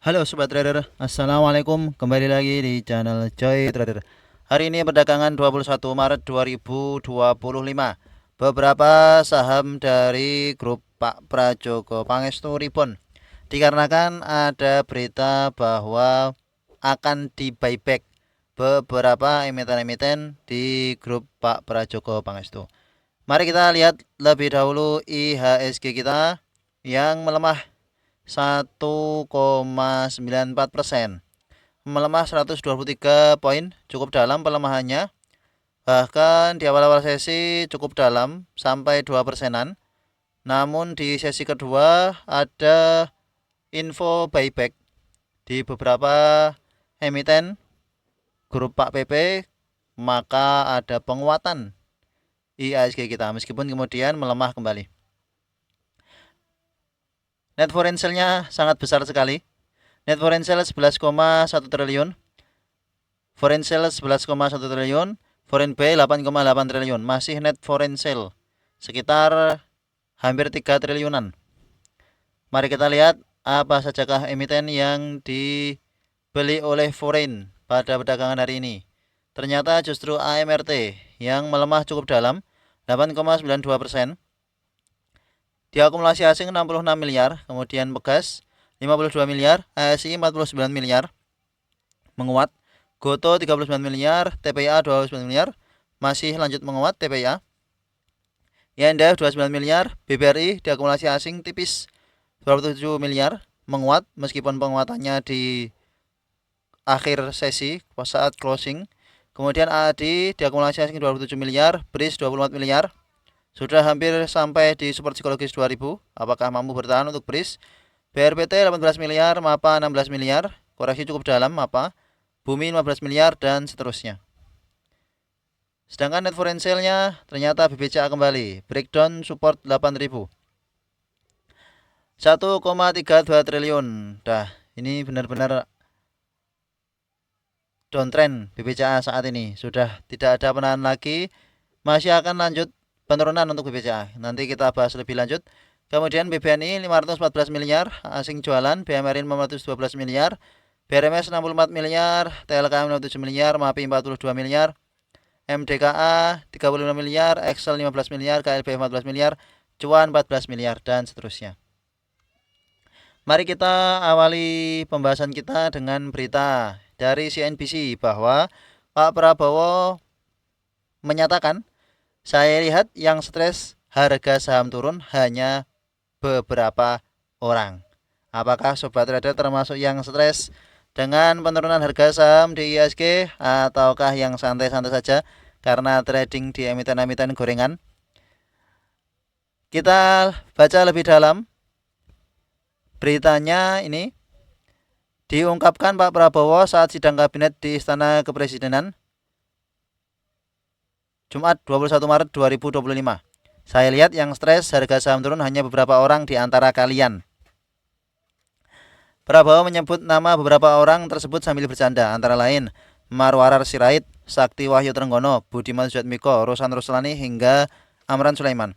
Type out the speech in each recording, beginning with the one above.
Halo Sobat Trader, Assalamualaikum. Kembali lagi di channel Joy Trader. Hari ini perdagangan 21 Maret 2025. Beberapa saham dari grup Pak Prajogo Pangestu rebound dikarenakan ada berita bahwa akan di buyback beberapa emiten-emiten di grup Pak Prajogo Pangestu. Mari kita lihat lebih dahulu IHSG kita yang melemah 1,94%, melemah 123 poin, cukup dalam pelemahannya. Bahkan di awal-awal sesi cukup dalam sampai 2%-an. Namun di sesi kedua ada info buyback di beberapa emiten grup Pak PP, maka ada penguatan IHSG kita meskipun kemudian melemah kembali. Net foreign sale-nya sangat besar sekali. Net foreign sale 11,1 triliun. Foreign sale 11,1 triliun. Foreign buy 8,8 triliun. Masih net foreign sale sekitar hampir 3 triliunan. Mari kita lihat apa sajakah emiten yang dibeli oleh foreign pada perdagangan hari ini. Ternyata justru AMRT yang melemah cukup dalam 8,92%. Diakumulasi asing 66 miliar, kemudian Pegas 52 miliar, ASI 49 miliar, menguat. Goto 39 miliar, TPA 29 miliar, masih lanjut menguat TPA. YNDF 29 miliar, BBRI diakumulasi asing tipis 27 miliar, menguat meskipun penguatannya di akhir sesi saat closing. Kemudian ADI diakumulasi asing 27 miliar, BRIS 24 miliar. Sudah hampir sampai di support psikologis 2000. Apakah mampu bertahan untuk BRIS? BRPT 18 miliar, MAPA 16 miliar. Koreksi cukup dalam MAPA. Bumi 15 miliar dan seterusnya. Sedangkan net foreign sale-nya ternyata BBCA kembali. Breakdown support 8000. 1,32 triliun. Dah, ini benar-benar downtrend BBCA saat ini. Sudah tidak ada penahan lagi. Masih akan lanjut penurunan untuk BBCA. Nanti kita bahas lebih lanjut. Kemudian BBNI 514 miliar, asing jualan, BMRI 512 miliar, BRMS 64 miliar, TLKM 57 miliar, MAPI 42 miliar, MDKA 35 miliar, Excel 15 miliar, KLB 14 miliar, Cuan 14 miliar, dan seterusnya. Mari kita awali pembahasan kita dengan berita dari CNBC bahwa Pak Prabowo menyatakan, saya lihat yang stres harga saham turun hanya beberapa orang. Apakah Sobat Trader termasuk yang stres dengan penurunan harga saham di IHSG ataukah yang santai-santai saja karena trading di emiten-emiten gorengan? Kita baca lebih dalam. Beritanya ini diungkapkan Pak Prabowo saat sidang kabinet di Istana Kepresidenan Jumat 21 Maret 2025. Saya lihat yang stres harga saham turun hanya beberapa orang di antara kalian. Prabowo menyebut nama beberapa orang tersebut sambil bercanda, antara lain Marwarar Sirait, Sakti Wahyu Trenggono, Budiman Sujatmiko, Rosan Ruslani hingga Amran Sulaiman.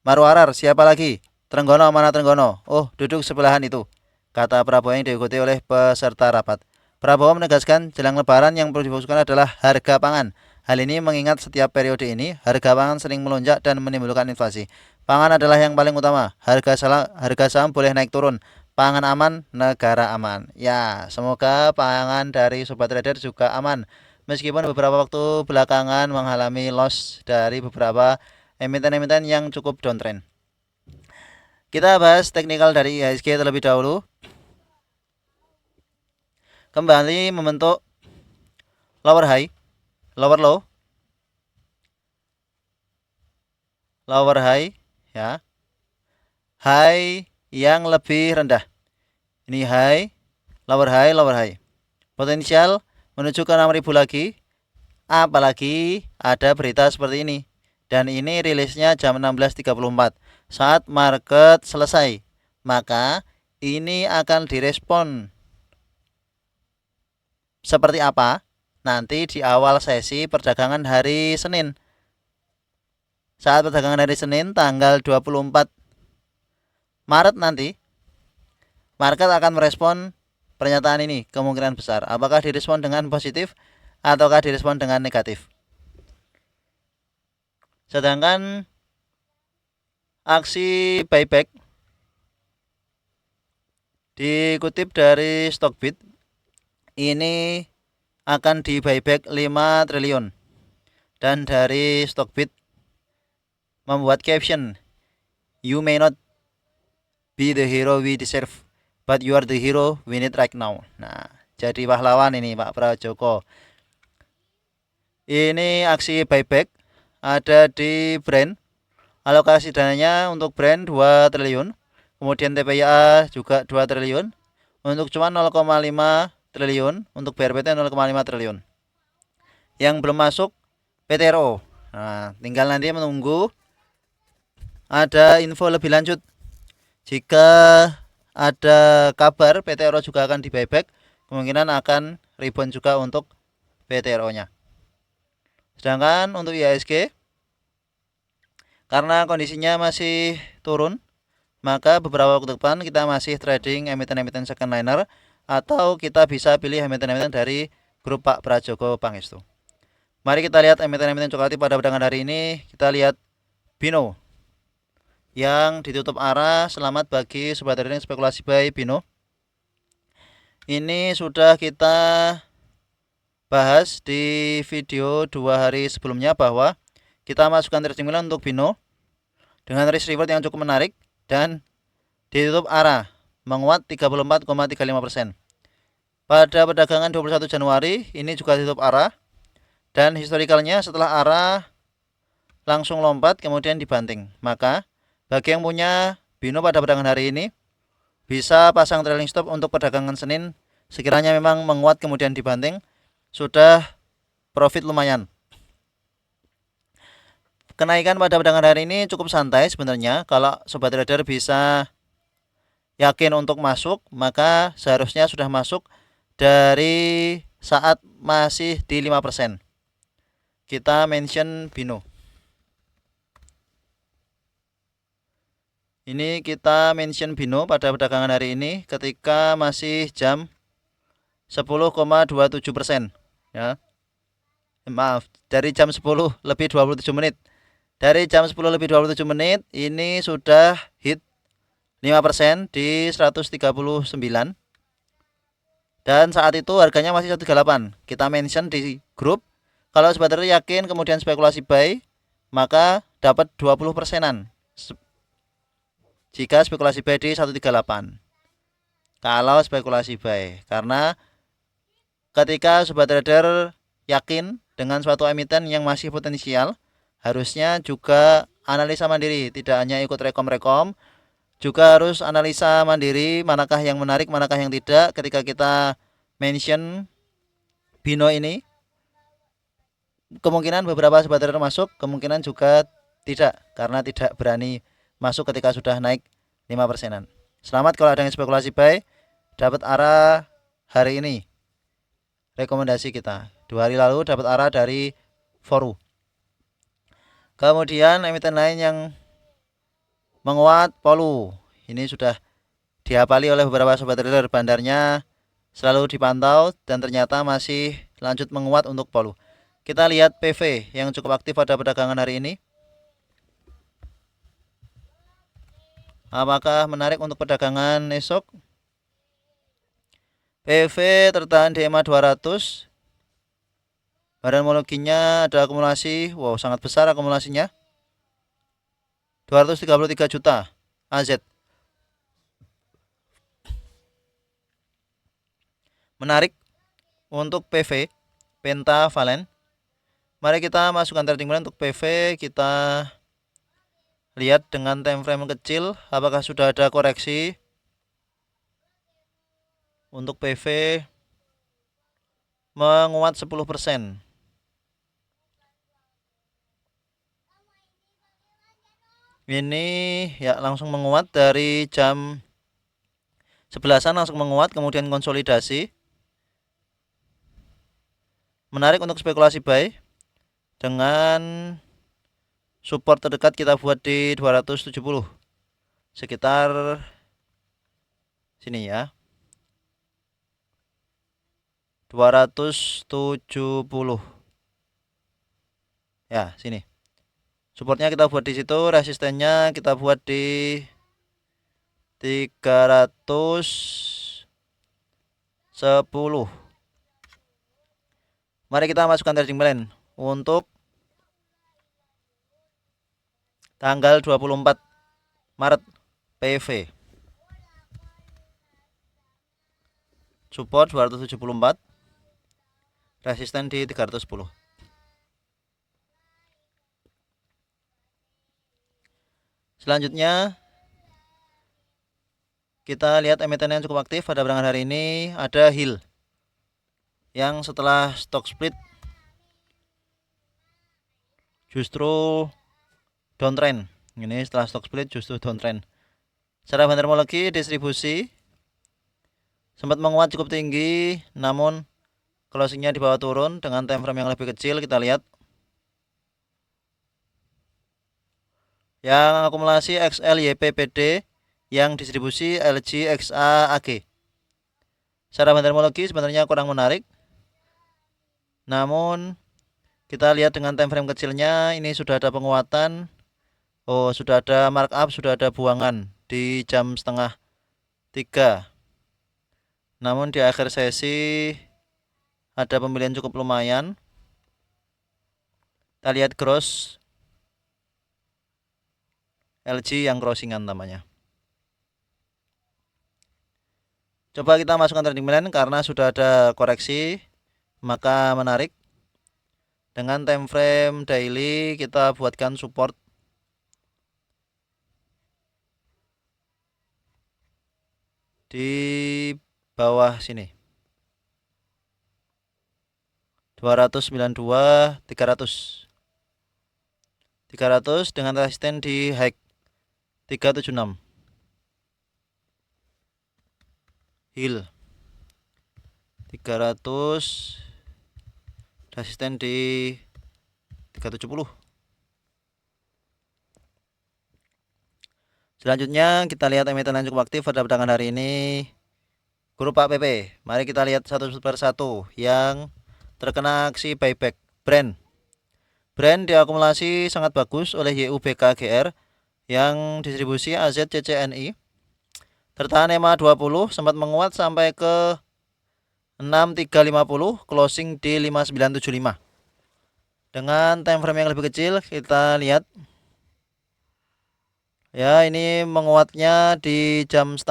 Marwarar, siapa lagi? Trenggono, mana Trenggono? Oh, duduk sebelahan itu, kata Prabowo yang diikuti oleh peserta rapat. Prabowo menegaskan jelang lebaran yang perlu difokuskan adalah harga pangan. Hal ini mengingat setiap periode ini harga pangan sering melonjak dan menimbulkan inflasi. Pangan adalah yang paling utama. Harga saham boleh naik turun. Pangan aman, negara aman. Ya, semoga pangan dari Sobat Trader juga aman. Meskipun beberapa waktu belakangan mengalami loss dari beberapa emiten-emiten yang cukup downtrend. Kita bahas teknikal dari IHSG terlebih dahulu. Kembali membentuk lower high, lower low, lower high, ya, high yang lebih rendah. Ini high, lower high, lower high. Potensial menuju ke 6000 lagi, apalagi ada berita seperti ini. Dan ini rilisnya jam 16.34 saat market selesai. Maka ini akan direspon seperti apa? Nanti di awal sesi perdagangan hari Senin. Saat perdagangan hari Senin tanggal 24 Maret nanti, market akan merespon pernyataan ini kemungkinan besar. Apakah direspon dengan positif ataukah direspon dengan negatif. Sedangkan aksi buyback dikutip dari Stockbit, ini akan di buyback 5 triliun. Dan dari Stockbit membuat caption, "You may not be the hero we deserve, but you are the hero we need right now." Nah, jadi pahlawan ini Pak Prajogo. Ini aksi buyback ada di brand. Alokasi dananya untuk brand 2 triliun. Kemudian TPIA juga 2 triliun. Untuk cuan 0,5 triliun. Untuk BRPT 0,5 triliun. Yang belum masuk PTRO. Nah, tinggal nanti menunggu ada info lebih lanjut. Jika ada kabar PTRO juga akan di buyback, kemungkinan akan rebound juga untuk PTRO-nya. Sedangkan untuk IHSG, karena kondisinya masih turun, maka beberapa waktu depan kita masih trading emiten-emiten second liner, atau kita bisa pilih emiten-emiten dari grup Pak Prajogo Pangestu. Mari kita lihat emiten-emiten coklat pada perdagangan hari ini. Kita lihat Bino yang ditutup arah. Selamat bagi sobat trading spekulasi buy Bino. Ini sudah kita bahas di video 2 hari sebelumnya bahwa kita masukkan trading plan untuk Bino dengan risk reward yang cukup menarik dan ditutup arah menguat 34,35%. Pada perdagangan 21 Januari ini juga ditutup arah dan historikalnya setelah arah langsung lompat kemudian dibanting. Maka bagi yang punya Bino pada perdagangan hari ini bisa pasang trailing stop untuk perdagangan Senin. Sekiranya memang menguat kemudian dibanting, sudah profit lumayan. Kenaikan pada perdagangan hari ini cukup santai sebenarnya. Kalau sobat trader bisa yakin untuk masuk, maka seharusnya sudah masuk dari saat masih di 5%. Kita mention Bino. Ini kita mention Bino pada perdagangan hari ini ketika masih jam 10,27%. Ya. Maaf, dari jam 10 lebih 27 menit. Dari jam 10 lebih 27 menit ini sudah hit 5% di 139. Dan saat itu harganya masih 138. Kita mention di grup. Kalau sobat trader yakin kemudian spekulasi buy, maka dapat 20%-an. Jika spekulasi buy di 138. Kalau spekulasi buy, karena ketika sobat trader yakin dengan suatu emiten yang masih potensial, harusnya juga analisa mandiri, tidak hanya ikut rekom-rekom, juga harus analisa mandiri manakah yang menarik, manakah yang tidak. Ketika kita mention Bino ini, kemungkinan beberapa sobat trader masuk, kemungkinan juga tidak, karena tidak berani masuk ketika sudah naik 5%-an. Selamat kalau ada yang spekulasi buy, dapat arah hari ini. Rekomendasi kita 2 hari lalu dapat arah dari Foru. Kemudian emiten lain yang menguat, Polu. Ini sudah dihafali oleh beberapa sobat trader, bandarnya selalu dipantau dan ternyata masih lanjut menguat untuk Polu. Kita lihat PV yang cukup aktif pada perdagangan hari ini. Apakah menarik untuk perdagangan esok? PV tertahan di EMA 200. Badan homologinya ada akumulasi, wow sangat besar akumulasinya, 233 juta AZ. Menarik untuk PV Pentavalen. Mari kita masukkan trading plan untuk PV. Kita lihat dengan time frame kecil apakah sudah ada koreksi. Untuk PV menguat 10%. Ini ya langsung menguat dari jam 11-an, langsung menguat kemudian konsolidasi. Menarik untuk spekulasi buy dengan support terdekat kita buat di 270, sekitar Sini ya. 270. Ya, sini. Supportnya kita buat di situ, resistennya kita buat di 310. Mari kita masukkan trading plan untuk tanggal 24 Maret PV. Support 274, resisten di 310. Selanjutnya kita lihat emiten yang cukup aktif pada perdagangan hari ini ada HIL yang setelah stock split justru downtrend. Ini setelah stock split justru downtrend. Secara fundamentologi distribusi sempat menguat cukup tinggi, namun closingnya di bawah turun dengan time frame yang lebih kecil. Kita lihat yang akumulasi XLYPPD yang distribusi LGXA-AG. Secara fundamentologi sebenarnya kurang menarik, namun kita lihat dengan time frame kecilnya ini sudah ada penguatan. Oh, sudah ada markup, sudah ada buangan di jam setengah 3. Namun di akhir sesi ada pembelian cukup lumayan. Kita lihat gross LG yang crossingan namanya. Coba kita masukkan trading plan karena sudah ada koreksi, maka menarik. Dengan time frame daily kita buatkan support di bawah sini. 292, 300. 300 dengan resisten di high 376. HIL 300, resisten di 370. Selanjutnya kita lihat emiten yang cukup aktif pada perdagangan hari ini, grup APP. Mari kita lihat satu persatu yang terkena aksi buyback. Brand diakumulasi sangat bagus oleh YUBKGR yang distribusi AZCCNI. Tertahan EMA 20, sempat menguat sampai ke 6350, closing di 5975. Dengan time frame yang lebih kecil kita lihat ya, ini menguatnya di jam 2.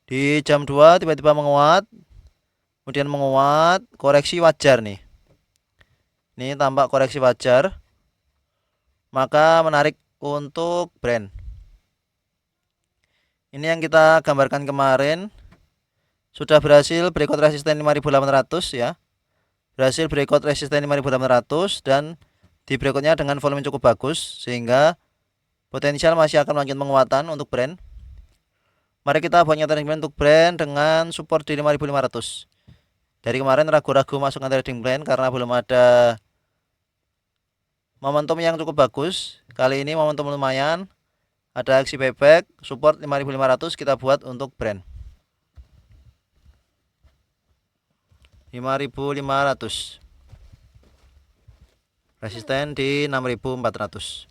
Di jam 2 tiba-tiba menguat, kemudian menguat, koreksi wajar nih. Ini tampak koreksi wajar, maka menarik untuk brand. Ini yang kita gambarkan kemarin, sudah berhasil breakout resisten 5800 ya. Berhasil breakout resisten 5800 dan di breakoutnya dengan volume cukup bagus sehingga potensial masih akan lanjut penguatan untuk brand. Mari kita buat trading plan untuk brand dengan support di 5500. Dari kemarin ragu-ragu masukkan trading plan karena belum ada momentum yang cukup bagus. Kali ini momentum lumayan, ada aksi buyback, support 5500 kita buat untuk brand 5500, resisten di 6400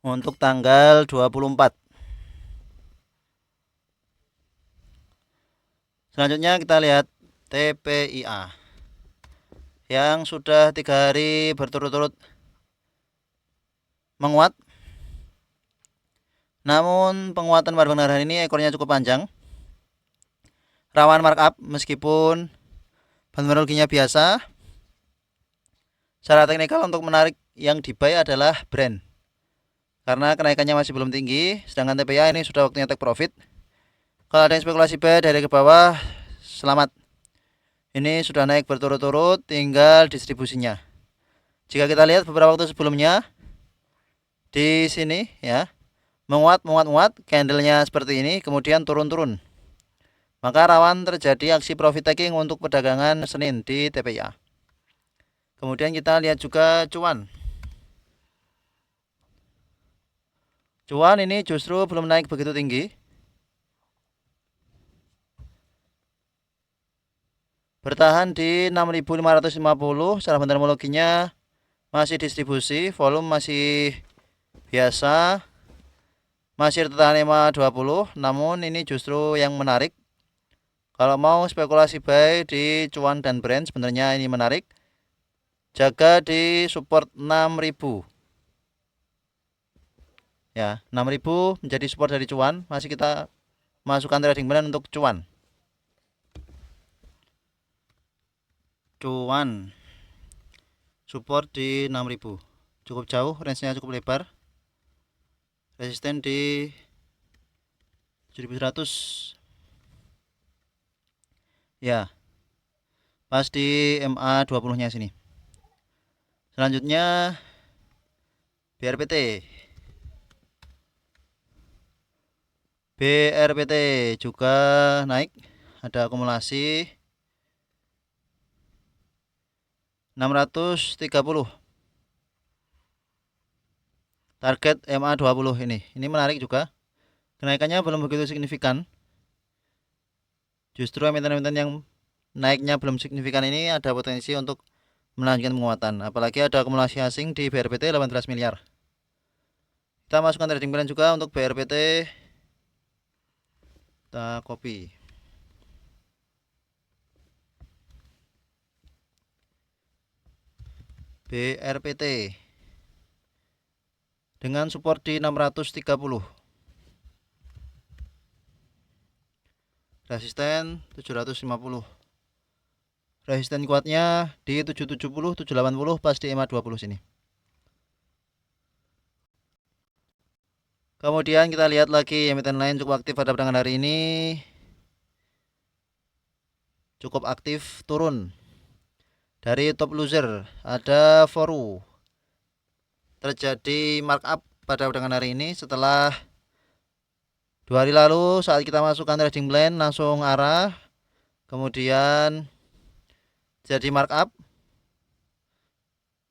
untuk tanggal 24. Selanjutnya kita lihat TPIA yang sudah 3 hari berturut-turut menguat. Namun penguatan pada hari ini ekornya cukup panjang, rawan markup meskipun fundamentologinya biasa. Secara teknikal untuk menarik yang di buy adalah brand karena kenaikannya masih belum tinggi, sedangkan TPIA ini sudah waktunya take profit. Kalau ada yang spekulasi buy dari ke bawah, selamat. Ini sudah naik berturut-turut, tinggal distribusinya. Jika kita lihat beberapa waktu sebelumnya di sini ya, menguat, candlenya seperti ini, kemudian turun-turun. Maka rawan terjadi aksi profit taking untuk perdagangan Senin di TPIA. Kemudian kita lihat juga cuan. Cuan ini justru belum naik begitu tinggi. Bertahan di 6.550. Secara fundamentalologinya masih distribusi, volume masih biasa, masih tertahan 520. Namun ini justru yang menarik. Kalau mau spekulasi buy di cuan dan Brent, sebenarnya ini menarik. Jaga di support 6.000. Ya, 6.000 menjadi support dari cuan. Masih kita masukkan trading plan untuk cuan. Cuan support di 6.000. Cukup jauh, range-nya cukup lebar. Resisten di 7.100. Ya, pas di MA20-nya sini. Selanjutnya BRPT. BRPT juga naik, ada akumulasi 630. Target MA20 ini. Ini menarik juga. Kenaikannya belum begitu signifikan. Justru emiten-emiten yang naiknya belum signifikan ini ada potensi untuk melanjutkan penguatan. Apalagi ada akumulasi asing di BRPT 18 miliar. Kita masukkan trading plan juga untuk BRPT. Kita copy. BRPT dengan support di 630. Resisten 750. Resisten kuatnya di 770, 780 pas di MA20 sini. Kemudian kita lihat lagi emiten lain cukup aktif pada perdagangan hari ini. Cukup aktif turun. Dari top loser ada Foru. Terjadi markup pada perdagangan hari ini setelah 2 hari lalu saat kita masukkan trading plan langsung arah. Kemudian jadi markup.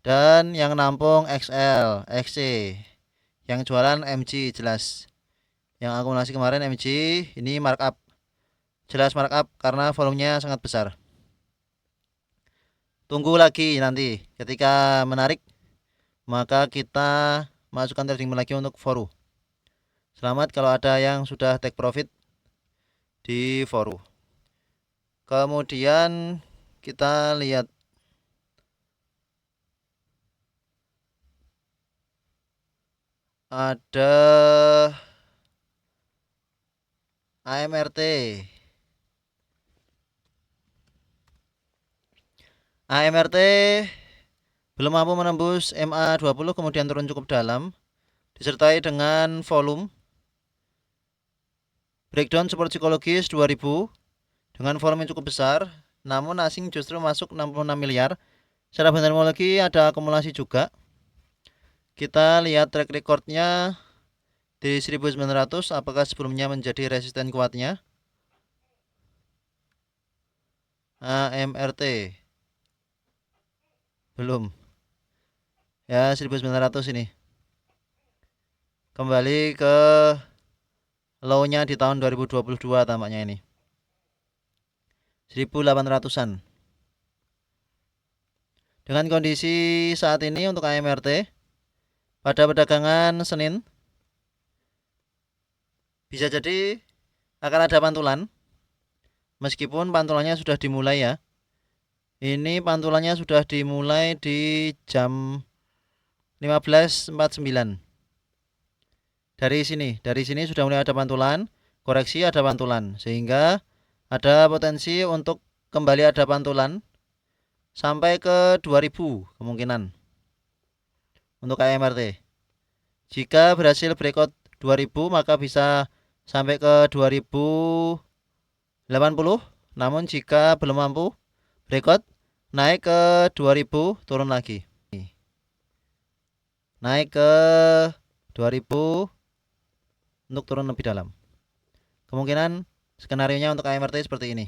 Dan yang nampung XL, XC. Yang jualan MG jelas. Yang akumulasi kemarin MG ini markup. Jelas markup karena volumenya sangat besar. Tunggu lagi nanti ketika menarik maka kita masukkan trading lagi untuk Foru. Selamat kalau ada yang sudah take profit di Foru. Kemudian kita lihat ada AMRT. AMRT belum mampu menembus MA20 kemudian turun cukup dalam disertai dengan volume breakdown support psikologis 2000 dengan volume yang cukup besar, namun asing justru masuk 66 miliar. Secara fundamentalologi ada akumulasi juga. Kita lihat track recordnya di 1900, apakah sebelumnya menjadi resisten kuatnya. AMRT belum ya, 1900 ini kembali ke low-nya di tahun 2022 tampaknya ini 1800-an. Dengan kondisi saat ini untuk AMRT pada perdagangan Senin bisa jadi akan ada pantulan. Meskipun pantulannya sudah dimulai ya. Ini pantulannya sudah dimulai di jam 15.49. Dari sini sudah mulai ada pantulan, koreksi ada pantulan, sehingga ada potensi untuk kembali ada pantulan sampai ke 2000 kemungkinan untuk AMRT. Jika berhasil breakout 2000 maka bisa sampai ke 2080. Namun jika belum mampu breakout naik ke 2000 turun lagi. Naik ke 2000 untuk turun lebih dalam. Kemungkinan skenarionya untuk AMRT seperti ini.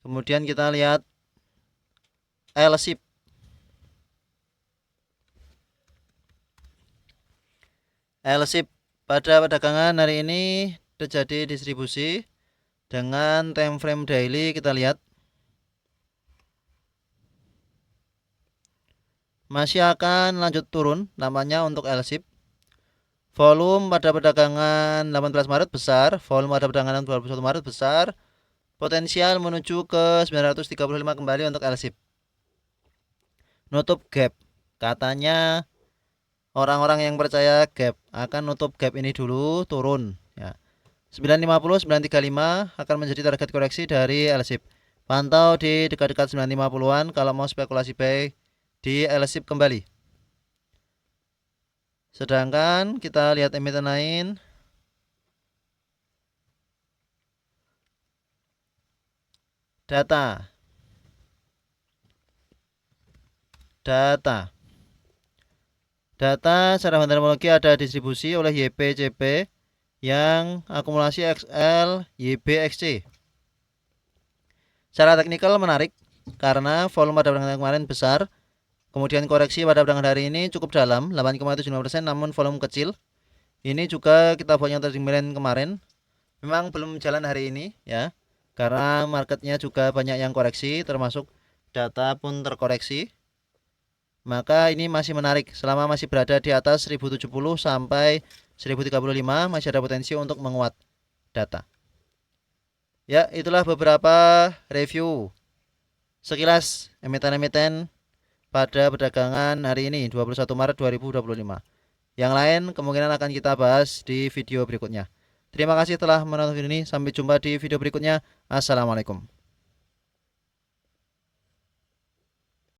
Kemudian kita lihat L-ship. L-shape pada perdagangan hari ini terjadi distribusi dengan time frame daily. Kita lihat masih akan lanjut turun namanya untuk L-shape. Volume pada perdagangan 18 Maret besar, volume pada perdagangan 21 Maret besar, potensial menuju ke 935 kembali untuk L-shape. Nutup gap, katanya orang-orang yang percaya gap akan nutup gap ini dulu turun ya. 950 935 akan menjadi target koreksi dari L-shape. Pantau di dekat-dekat 950-an kalau mau spekulasi buy di L-shape kembali. Sedangkan kita lihat emiten lain. Data secara fundamental ada distribusi oleh YPCP yang akumulasi XL YBXC. Secara teknikal menarik karena volume pada perdagangan kemarin besar, kemudian koreksi pada perdagangan hari ini cukup dalam 8,75%, namun volume kecil. Ini juga kita buat yang trading kemarin memang belum jalan hari ini ya, karena marketnya juga banyak yang koreksi, termasuk data pun terkoreksi. Maka ini masih menarik selama masih berada di atas 1070 sampai 1035, masih ada potensi untuk menguat data. Ya, itulah beberapa review sekilas emiten-emiten pada perdagangan hari ini 21 Maret 2025. Yang lain kemungkinan akan kita bahas di video berikutnya. Terima kasih telah menonton video ini. Sampai jumpa di video berikutnya. Assalamualaikum.